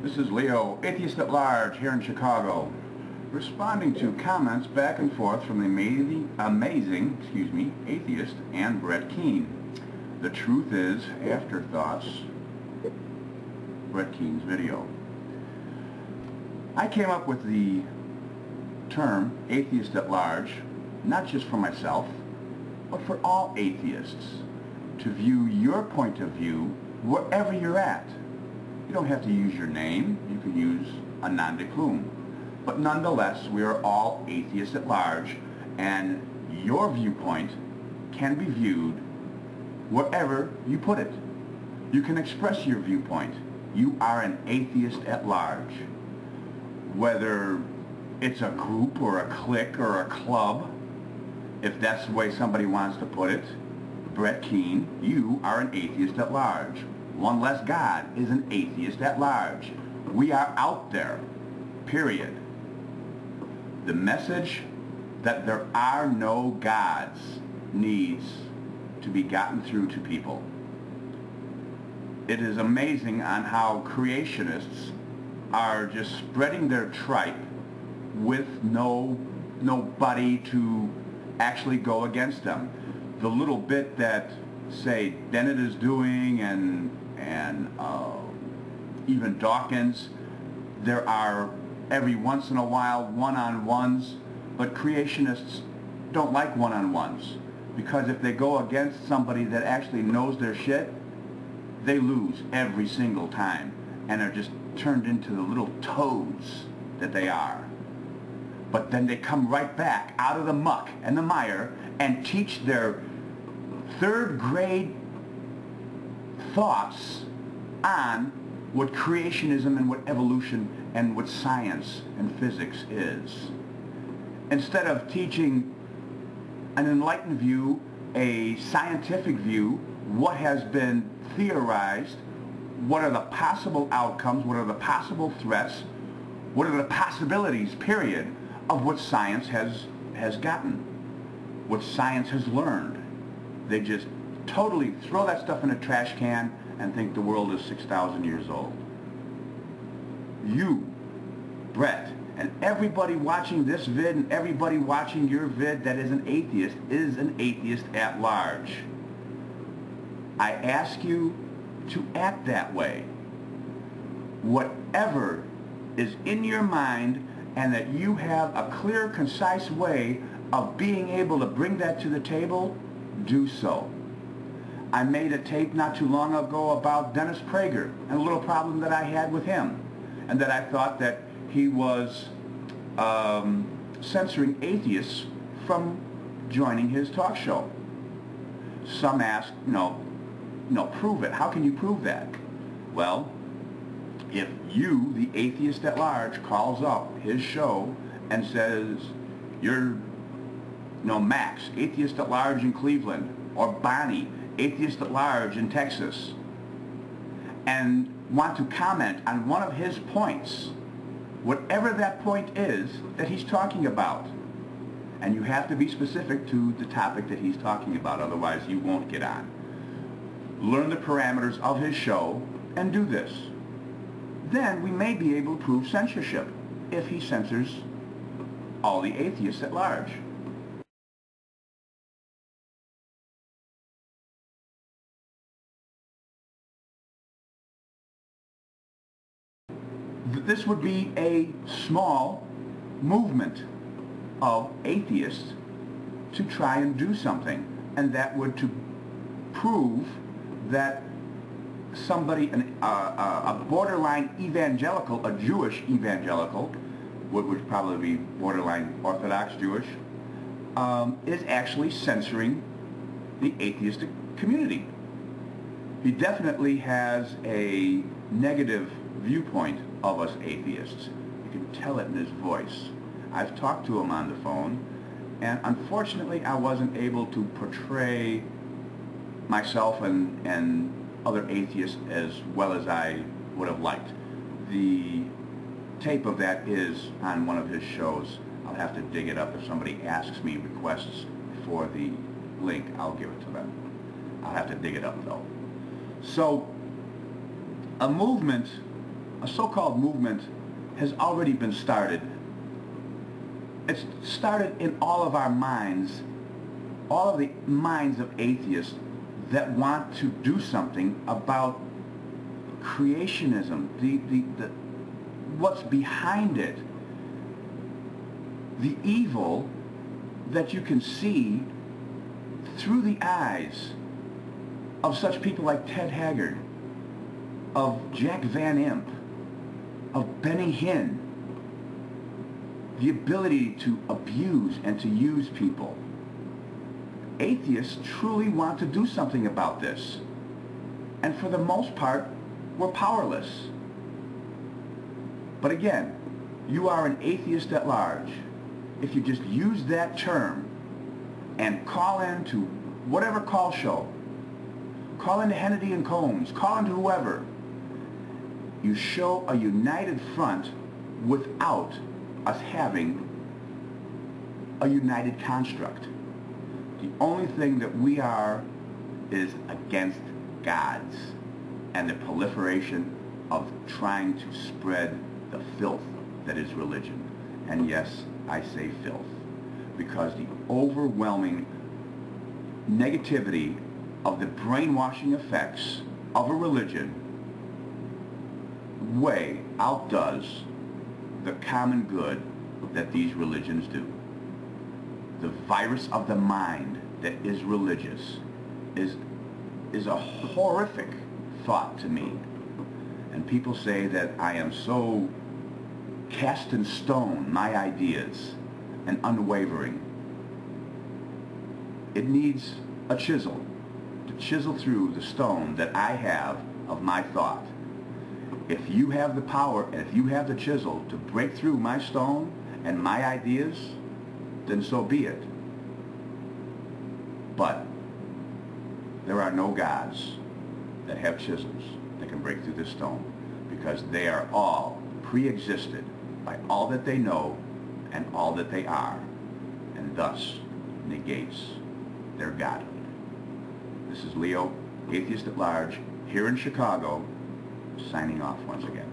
This is Leo, Atheist at Large, here in Chicago, responding to comments back and forth from the amazing Atheist and Brett Keane. The truth is, afterthoughts, Brett Keane's video. I came up with the term Atheist at Large, not just for myself, but for all atheists, to view your point of view wherever you're at. You don't have to use your name. You can use a nom de plume. But nonetheless, we are all atheists at large, and your viewpoint can be viewed wherever you put it. You can express your viewpoint. You are an atheist at large. Whether it's a group or a clique or a club, if that's the way somebody wants to put it, Brett Keane, you are an atheist at large. One Less God is an atheist at large. We are out there, period. The message that there are no gods needs to be gotten through to people. It is amazing on how creationists are just spreading their tripe with nobody to actually go against them. The little bit that, say, Dennett is doing and even Dawkins, there are every once in a while one-on-ones, but creationists don't like one-on-ones, because if they go against somebody that actually knows their shit, they lose every single time and are just turned into the little toads that they are. But then they come right back out of the muck and the mire and teach their third grade thoughts on what creationism and what evolution and what science and physics is. Instead of teaching an enlightened view, a scientific view, what has been theorized, what are the possible outcomes, what are the possible threats, what are the possibilities, period, of what science has gotten, what science has learned. They just totally throw that stuff in a trash can and think the world is 6,000 years old. You, Brett, and everybody watching this vid and everybody watching your vid that is an atheist at large. I ask you to act that way. Whatever is in your mind, and that you have a clear, concise way of being able to bring that to the table, do so. I made a tape not too long ago about Dennis Prager and a little problem that I had with him, and that I thought that he was censoring atheists from joining his talk show. Some asked, no, prove it. How can you prove that? Well, if you, the atheist at large, calls up his show and says, you're, Max, atheist at large in Cleveland, or Bonnie, atheist at large in Texas, and want to comment on one of his points, whatever that point is that he's talking about, and you have to be specific to the topic that he's talking about, otherwise you won't get on. Learn the parameters of his show and do this. Then we may be able to prove censorship if he censors all the atheists at large. This would be a small movement of atheists to try and do something, and that would to prove that somebody, a borderline evangelical, a Jewish evangelical, which would probably be borderline Orthodox Jewish, is actually censoring the atheistic community. He definitely has a negative viewpoint of us atheists. You can tell it in his voice. I've talked to him on the phone, and unfortunately I wasn't able to portray myself and other atheists as well as I would have liked. The tape of that is on one of his shows. I'll have to dig it up. If somebody asks me, requests for the link, I'll give it to them. I'll have to dig it up though. So a movement a so-called movement has already been started. It's started in all of our minds, all of the minds of atheists that want to do something about creationism, what's behind it, the evil that you can see through the eyes of such people like Ted Haggard, of Jack Van Impe, of Benny Hinn, the ability to abuse and to use people. Atheists truly want to do something about this, and for the most part, we're powerless. But again, you are an atheist at large. If you just use that term and call into whatever call show, call into Hannity and Combs, call into whoever, you show a united front without us having a united construct. The only thing that we are is against gods and the proliferation of trying to spread the filth that is religion. And yes, I say filth, because the overwhelming negativity of the brainwashing effects of a religion way outdoes the common good that these religions do. The virus of the mind that is religious is a horrific thought to me. And people say that I am so cast in stone, my ideas, and unwavering. It needs a chisel to chisel through the stone that I have of my thought. If you have the power and if you have the chisel to break through my stone and my ideas, then so be it. But there are no gods that have chisels that can break through this stone, because they are all pre-existed by all that they know and all that they are, and thus negates their godhood. This is Leo, Atheist at Large, here in Chicago, signing off once again.